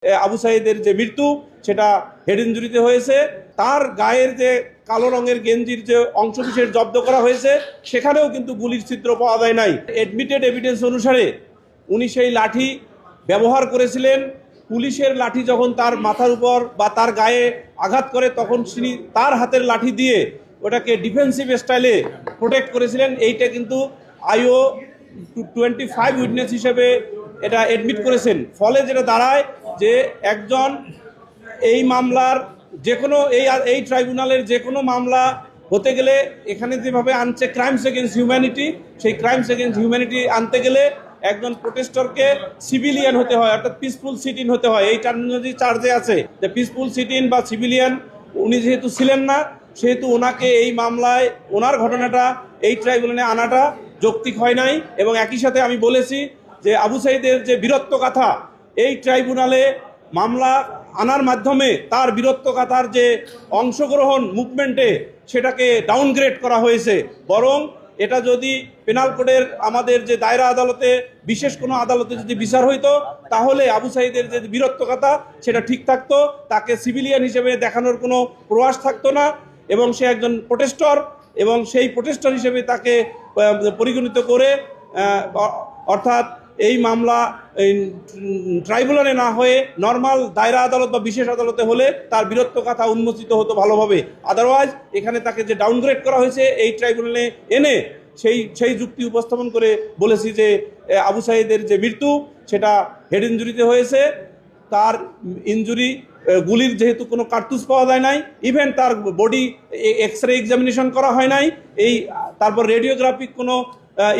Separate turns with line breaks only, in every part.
আবু সাইদের যে মৃত্যু সেটা হেড ইনজুরিতে হয়েছে। তার গায়ের যে কালো রঙের গেঞ্জির যে অংশবিশেষ জব্দ করা হয়েছে সেখানেও কিন্তু গুলির ছিদ্র পাওয়া যায় নাই। এডমিটেড এভিডেন্স অনুসারে উনি সেই লাঠি ব্যবহার করেছিলেন। পুলিশের লাঠি যখন তার মাথার উপর বা তার গায়ে আঘাত করে তখন তিনি তার হাতের লাঠি দিয়ে ওটাকে ডিফেন্সিভ স্টাইলে প্রোটেক্ট করেছিলেন। এইটা কিন্তু আইও 25 উইটনেস হিসেবে এটা এডমিট করেছেন। ফলে যেটা দাঁড়ায় যে একজন এই মামলার যে কোনো এই ট্রাইব্যুনালের যে কোনো মামলা হতে গেলে এখানে যেভাবে আনছে ক্রাইমস এগেন্স্ট হিউম্যানিটি, সেই ক্রাইমস এগেন্স্ট হিউম্যানিটি আনতে গেলে একজন প্রোটেস্টরকে সিভিলিয়ান হতে হয়, অর্থাৎ পিসফুল সিট ইন হতে হয়। এই টার্মিনোলজি চার্জে আছে যে পিসফুল সিট ইন বা সিভিলিয়ান। উনি যেহেতু ছিলেন না সেহেতু ওনাকে এই মামলায় ওনার ঘটনাটা এই ট্রাইব্যুনালে আনাটা যৌক্তিক হয় নাই। এবং একই সাথে আমি বলেছি যে আবু সাইদের যে বীরত্বগাথা এই ট্রাইব্যুনালে মামলা আনার মাধ্যমে তার বীরত্বগাথার যে অংশগ্রহণ মুভমেন্টে সেটাকে ডাউনগ্রেড করা হয়েছে। বরং এটা যদি পেনাল কোডের আমাদের যে দায়রা আদালতে বিশেষ কোনো আদালতে যদি বিচার হইতো তাহলে আবু সাইদের যে বীরত্বগাথা সেটা ঠিক থাকতো, তাকে সিভিলিয়ান হিসেবে দেখানোর কোনো প্রয়াস থাকতো না এবং সে একজন প্রোটেস্টর এবং সেই প্রোটেস্টর হিসেবে তাকে পরিগণিত করে অর্থাৎ এই মামলা ট্রাইব্যুনালে না হয়ে নর্মাল দায়রা আদালত বা বিশেষ আদালতে হলে তার বীরত্বগাথা উন্মোচিত হতো ভালোভাবে। আদারওয়াইজ এখানে তাকে যে ডাউনগ্রেড করা হয়েছে এই ট্রাইব্যুনালে এনে সেই যুক্তি উপস্থাপন করে বলেছি যে আবু সাইদের যে মৃত্যু সেটা হেড ইনজুরিতে হয়েছে। তার ইনজুরি গুলির যেহেতু কোনো কার্তুজ পাওয়া যায় নাই, ইভেন তার বডি এক্স রে এক্সামিনেশন করা হয় নাই, তারপর রেডিওগ্রাফিক কোনো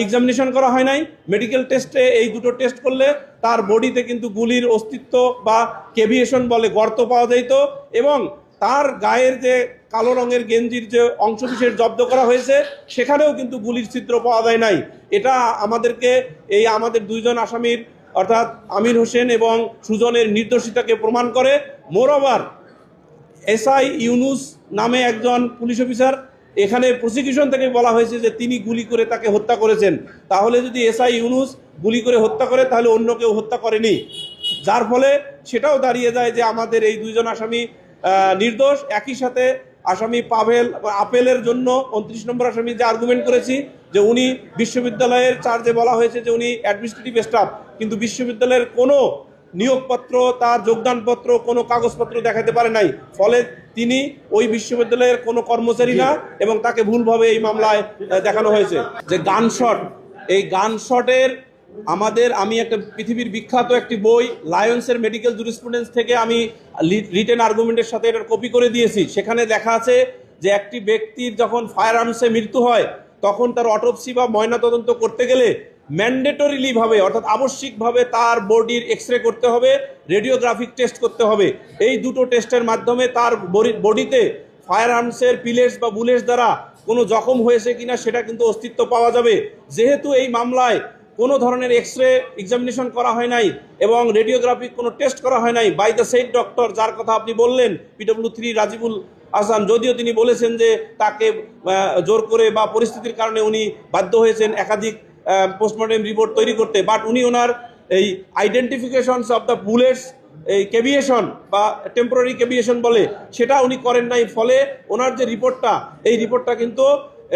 এক্সামিনেশন করা হয় নাই। মেডিকেল টেস্টে এই দুটো টেস্ট করলে তার বডিতে কিন্তু গুলির অস্তিত্ব বা কেভিয়েশন বলে গর্ত পাওয়া যেত এবং তার গায়ের যে কালো রঙের গেঞ্জির যে অংশবিশেষ জব্দ করা হয়েছে সেখানেও কিন্তু গুলির ছিদ্র পাওয়া যায় নাই। এটা আমাদেরকে আমাদের দুইজন আসামির অর্থাৎ আমির হোসেন এবং সুজনের নির্দোষিতাকে প্রমাণ করে। মোরওভার এসআই ইউনুস নামে একজন পুলিশ অফিসার, এখানে প্রসিকিউশন থেকে বলা হয়েছে যে তিনি গুলি করে তাকে হত্যা করেছেন। তাহলে যদি এসআই ইউনুস গুলি করে হত্যা করে তাহলে অন্য কেউ হত্যা করেনি, যার ফলে সেটাও দাঁড়িয়ে যায় যে আমাদের এই দুইজন আসামি নির্দোষ। একই সাথে আসামি আপেলের জন্য 29 নম্বর আসামি যে আর্গুমেন্ট করেছি যে উনি বিশ্ববিদ্যালয়ের চার্জে বলা হয়েছে যে উনি অ্যাডমিনিস্ট্রেটিভ স্টাফ, কিন্তু বিশ্ববিদ্যালয়ের কোনো নিয়োগপত্র, তার যোগদানপত্র, কোনো কাগজপত্র দেখাতে পারে নাই। ফলে তিনি ওই বিশ্ববিদ্যালয়ের কোনো কর্মচারী না এবং তাকে ভুলভাবে এই মামলায় দেখানো হয়েছে। যে গানশট, এই গানশটের আমি একটা পৃথিবীর বিখ্যাত একটি বই লায়ন্সের মেডিকেল জুরিসপ্রুডেন্স থেকে আমি রিটেন আর্গুমেন্টের সাথে এটার কপি করে দিয়েছি। সেখানে লেখা আছে যে একটি ব্যক্তির যখন ফায়ার আর্মসে মৃত্যু হয় তখন তার অটোপসি বা ময়নাতদন্ত করতে গেলে ম্যান্ডেটরিলি ভাবে অর্থাৎ আবশ্যিকভাবে তার বডির এক্স রে করতে হবে, রেডিওগ্রাফিক টেস্ট করতে হবে। এই দুটো টেস্টের মাধ্যমে তার বডিতে ফায়ার আর্মসের পিলেটস বা বুলেটস দ্বারা কোনো জখম হয়েছে কিনা সেটা কিন্তু অস্তিত্ব পাওয়া যাবে। যেহেতু এই মামলায় কোনো ধরনের এক্স রে এক্সামিনেশন করা হয় নাই এবং রেডিওগ্রাফিক কোনো টেস্ট করা হয় নাই বাই দ্য সেড ডক্টর, যার কথা আপনি বললেন PW3 রাজিবুল হাসান, যদিও তিনি বলেছেন যে তাকে জোর করে বা পরিস্থিতির কারণে উনি বাধ্য হয়েছেন একাধিক পোস্টমর্টেম রিপোর্ট তৈরি করতে, বাট উনি ওনার এই আইডেন্টিফিকেশনস অফ দ্য বুলেটস, এই কেভিয়েশন বা টেম্পোরারি কেভিয়েশন বলে সেটা উনি করেন নাই। ফলে ওনার যে রিপোর্টটা এই রিপোর্টটা কিন্তু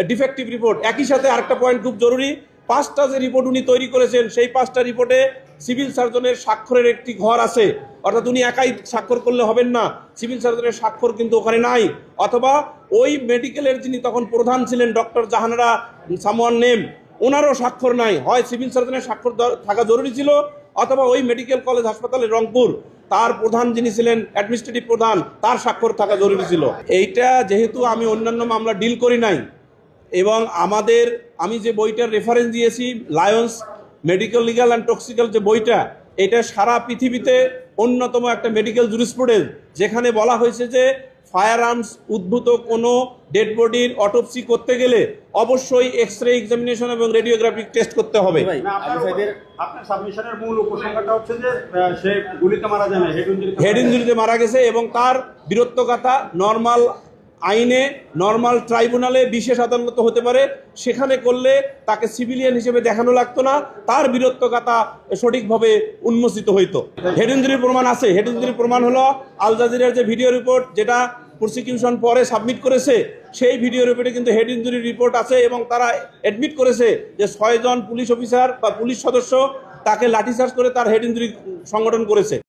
ডিফেক্টিভ রিপোর্ট। একই সাথে আরেকটা পয়েন্ট খুব জরুরি, 5টা যে রিপোর্ট উনি তৈরি করেছেন সেই 5টা রিপোর্টে সিভিল সার্জনের স্বাক্ষরের একটি ঘর আছে, অর্থাৎ উনি একাই স্বাক্ষর করলে হবেন না, সিভিল সার্জনের স্বাক্ষর কিন্তু ওখানে নাই। অথবা ওই মেডিকেলের যিনি তখন প্রধান ছিলেন ডক্টর জাহানারা সামওয়ান নেম, ওনারও স্বাক্ষর নাই। হয় সিভিল সার্জনের স্বাক্ষর থাকা জরুরি ছিল অথবা ওই মেডিকেল কলেজ হাসপাতালে রংপুর তার প্রধান যিনি ছিলেন অ্যাডমিনিস্ট্রেটিভ প্রধান তার স্বাক্ষর থাকা জরুরি ছিল। এইটা যেহেতু আমি অন্যান্য মামলা ডিল করি নাই এবং আমি যে বইটার রেফারেন্স দিয়েছি লায়ন্স মেডিকেল লিগ্যাল অ্যান্ড টক্সিক্যাল যে বইটা, এটা সারা পৃথিবীতে অন্যতম একটা মেডিকেল জুরিসপ্রুডেন্স যেখানে বলা হয়েছে যে ফায়ার আর্মস উদ্ভূত কোনো ডেড বডির অটোপসি করতে গেলে অবশ্যই এক্স রে এক্সামিনেশন এবং রেডিওগ্রাফিক টেস্ট করতে হবে।
আপনার সাবমিশনের মূল উপসংহারটা হচ্ছে যে সে গুলিতে মারা যায় না, হেড ইনজুরিতে
মারা গেছে এবং তার বীরত্বগাথা নর্মাল আইনে নর্মাল ট্রাইব্যুনালে বিশেষ আদালত হতে পারে, সেখানে করলে তাকে সিভিলিয়ান হিসেবে দেখানো লাগতো না, তার বীরত্বগাথা সঠিকভাবে উন্মোচিত হইতো। হেড ইনজুরির প্রমাণ আছে। হেড ইনজুরির প্রমাণ হলো আল জাজিরার যে ভিডিও রিপোর্ট, যেটা প্রসিকিউশন পরে সাবমিট করেছে, সেই ভিডিও রিপোর্টে কিন্তু হেড ইনজুরি রিপোর্ট আছে এবং তারা অ্যাডমিট করেছে যে 6 জন পুলিশ অফিসার বা পুলিশ সদস্য তাকে লাঠিচার্জ করে তার হেড ইনজুরি সংগঠন করেছে।